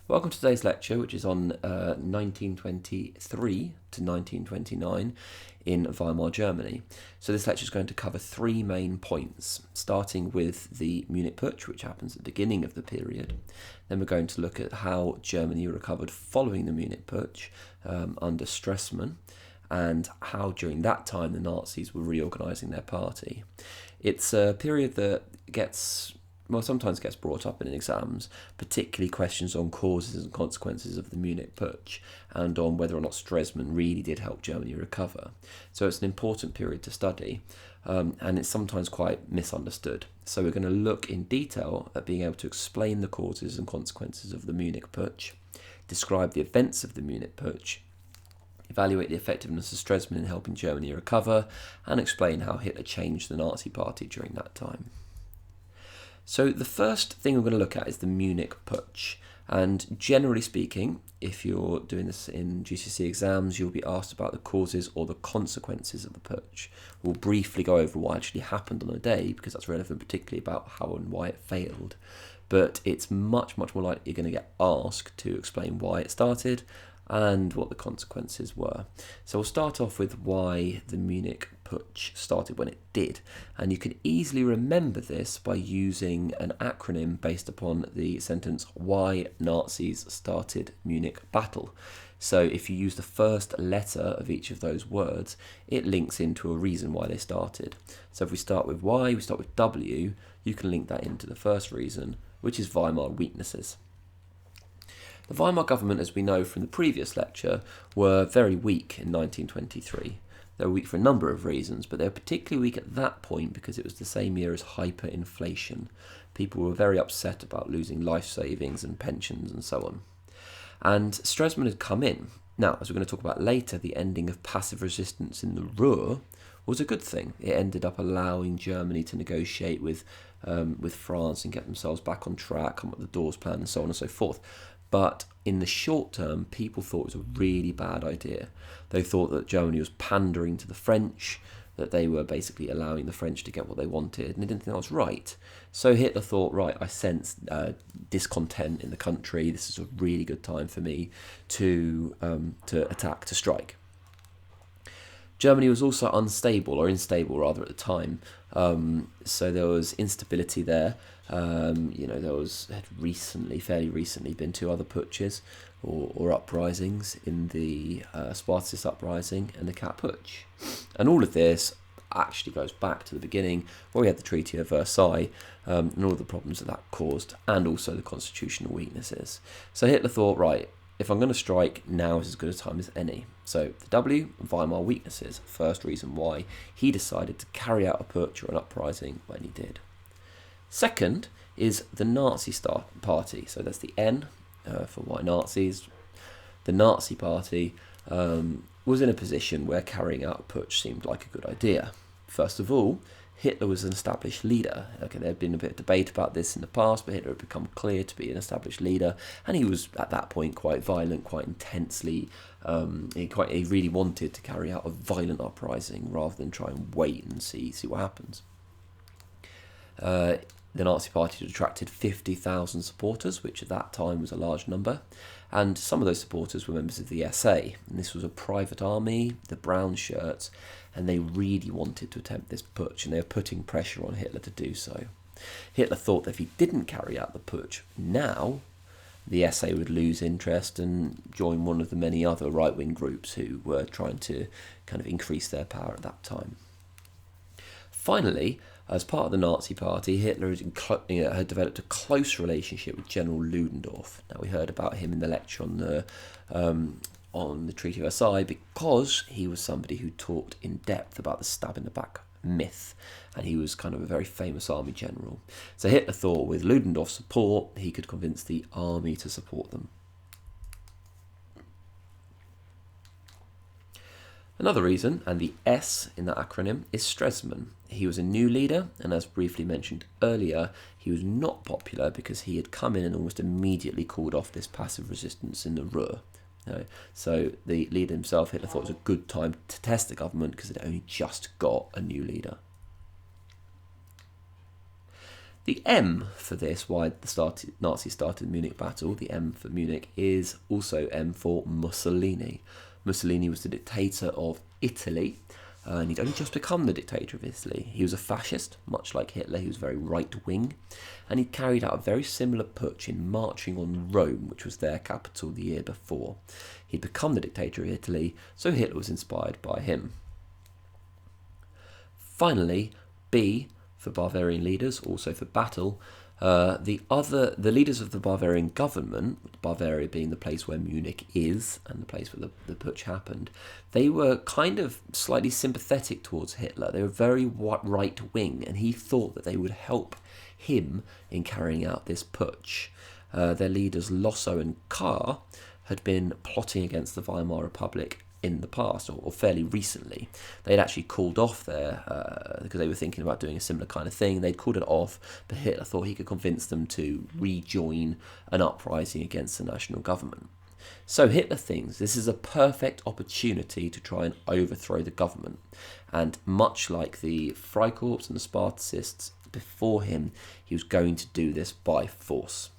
Welcome to today's lecture, which is on 1923 to 1929 in Weimar Germany. So this lecture is going to cover three main points, starting with the Munich Putsch, which happens at the beginning of the period. Then we're going to look at how Germany recovered following the Munich Putsch under Stresemann, and how during that time the Nazis were reorganising their party. It's a period that sometimes gets brought up in exams, particularly questions on causes and consequences of the Munich Putsch and on whether or not Stresemann really did help Germany recover. So it's an important period to study, and it's sometimes quite misunderstood. So we're going to look in detail at being able to explain the causes and consequences of the Munich Putsch, describe the events of the Munich Putsch, evaluate the effectiveness of Stresemann in helping Germany recover, and explain how Hitler changed the Nazi Party during that time. So the first thing we're going to look at is the Munich Putsch. And generally speaking, if you're doing this in GCSE exams, you'll be asked about the causes or the consequences of the putsch. We'll briefly go over what actually happened on the day, because that's relevant particularly about how and why it failed. But it's much more likely you're going to get asked to explain why it started and what the consequences were. So we'll start off with why the Munich Putsch started when it did, and you can easily remember this by using an acronym based upon the sentence "Why Nazis Started Munich Battle." So if you use the first letter of each of those words, it links into a reason why they started. So if we start with Y, we start with W, you can link that into the first reason, which is Weimar weaknesses. The Weimar government, as we know from the previous lecture, were very weak in 1923. They were weak for a number of reasons, but they were particularly weak at that point because it was the same year as hyperinflation. People were very upset about losing life savings and pensions and so on. And Stresemann had come in. Now, as we're going to talk about later, the ending of passive resistance in the Ruhr was a good thing. It ended up allowing Germany to negotiate with France and get themselves back on track, come up with the Dawes Plan and so on and so forth. But in the short term, people thought it was a really bad idea. They thought that Germany was pandering to the French, that they were basically allowing the French to get what they wanted, and they didn't think that was right. So Hitler thought, right, I sense discontent in the country. This is a really good time for me to attack, to strike. Germany was also unstable, or unstable rather, at the time. So there was instability there. There had fairly recently been two other putsches or uprisings in the Spartacist uprising and the Cat Putsch. And all of this actually goes back to the beginning, where we had the Treaty of Versailles and all the problems that caused, and also the constitutional weaknesses. So Hitler thought, right, if I'm going to strike, now is as good a time as any. So the W, Weimar weaknesses, first reason why he decided to carry out a putsch or an uprising when he did. Second is the Nazi Party. So that's the N for why Nazis. The Nazi Party was in a position where carrying out a putsch seemed like a good idea. First of all, Hitler was an established leader. Okay, there had been a bit of debate about this in the past, but Hitler had become clear to be an established leader, and he was at that point quite violent, quite intensely. He really wanted to carry out a violent uprising rather than try and wait and see what happens. The Nazi Party had attracted 50,000 supporters, which at that time was a large number, and some of those supporters were members of the SA, and this was a private army, the brown shirts, and they really wanted to attempt this putsch, and they were putting pressure on Hitler to do so. Hitler thought that if he didn't carry out the putsch now, the SA would lose interest and join one of the many other right-wing groups who were trying to kind of increase their power at that time. Finally, as part of the Nazi Party, Hitler had developed a close relationship with General Ludendorff. Now, we heard about him in the lecture on the Treaty of Versailles because he was somebody who talked in depth about the stab in the back myth, and he was kind of a very famous army general. So Hitler thought with Ludendorff's support, he could convince the army to support them. Another reason, and the S in that acronym, is Stresemann. He was a new leader, and as briefly mentioned earlier, he was not popular because he had come in and almost immediately called off this passive resistance in the Ruhr. So the leader himself, Hitler, thought it was a good time to test the government because it had only just got a new leader. The M for this, why the Nazis started the Munich battle, the M for Munich, is also M for Mussolini. Mussolini was the dictator of Italy, and he'd only just become the dictator of Italy. He was a fascist, much like Hitler. He was very right-wing, and he carried out a very similar putsch in marching on Rome, which was their capital the year before. He'd become the dictator of Italy, so Hitler was inspired by him. Finally, B for Bavarian leaders, also for battle. The leaders of the Bavarian government, Bavaria being the place where Munich is and the place where the putsch happened, they were kind of slightly sympathetic towards Hitler. They were very right-wing, and he thought that they would help him in carrying out this putsch. Their leaders Lossow and Kahr had been plotting against the Weimar Republic in the past, or fairly recently. They'd actually called off there because they were thinking about doing a similar kind of thing. They'd called it off, but Hitler thought he could convince them to rejoin an uprising against the national government. So Hitler thinks this is a perfect opportunity to try and overthrow the government. And much like the Freikorps and the Spartacists before him, he was going to do this by force.